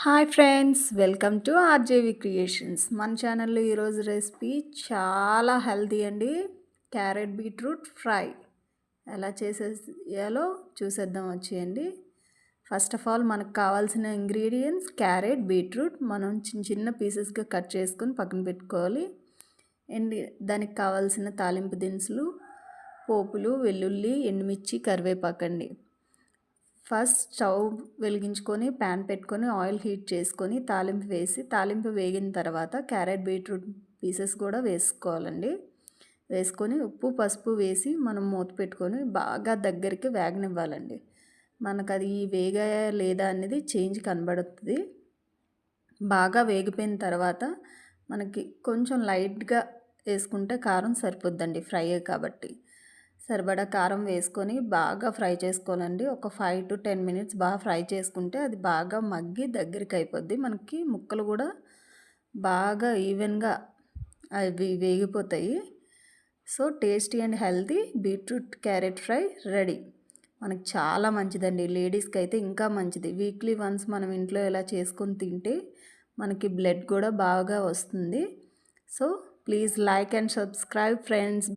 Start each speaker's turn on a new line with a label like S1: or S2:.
S1: Hi friends, welcome to RJV creations. మన ఛానల్లో ఈరోజు రెసిపీ చాలా హెల్తీ అండి. క్యారెట్ బీట్రూట్ ఫ్రై ఎలా చేసేయాలో చూసేద్దాం వచ్చేయండి. ఫస్ట్ ఆఫ్ ఆల్ మనకు కావాల్సిన ఇంగ్రీడియంట్స్ క్యారెట్ బీట్రూట్ మనం చిన్న చిన్న పీసెస్గా కట్ చేసుకొని పక్కన పెట్టుకోవాలి. అండ్ దానికి కావాల్సిన తాలింపు దినుసులు, పోపులు, వెల్లుల్లి, ఎండుమిర్చి, కరివేపాకండి. ఫస్ట్ స్టవ్ వెలిగించుకొని ప్యాన్ పెట్టుకొని ఆయిల్ హీట్ చేసుకొని తాలింపు వేసి తాలింపు వేగిన తర్వాత క్యారెట్ బీట్రూట్ పీసెస్ కూడా వేసుకోవాలండి. వేసుకొని ఉప్పు పసుపు వేసి మనం మూత పెట్టుకొని బాగా దగ్గరికి వేగనివ్వాలండి. మనకు అది వేగాయా లేదా అనేది చేంజ్ కనబడుతుంది. బాగా వేగిపోయిన తర్వాత మనకి కొంచెం లైట్గా వేసుకుంటే కారం సరిపోద్దండి, ఫ్రై కాబట్టి. సరిపడా కారం వేసుకొని బాగా ఫ్రై చేసుకోవాలండి. ఒక 5 to 10 మినిట్స్ బాగా ఫ్రై చేసుకుంటే అది బాగా మగ్గి దగ్గరికి అయిపోద్ది. మనకి ముక్కలు కూడా బాగా ఈవెన్గా అవి వేగిపోతాయి. So tasty and healthy beetroot carrot fry ready. మనకి చాలా మంచిదండి, లేడీస్కి అయితే ఇంకా మంచిది. వీక్లీ వన్స్ మనం ఇంట్లో ఇలా చేసుకొని తింటే మనకి బ్లడ్ కూడా బాగా వస్తుంది. So please like and subscribe friends.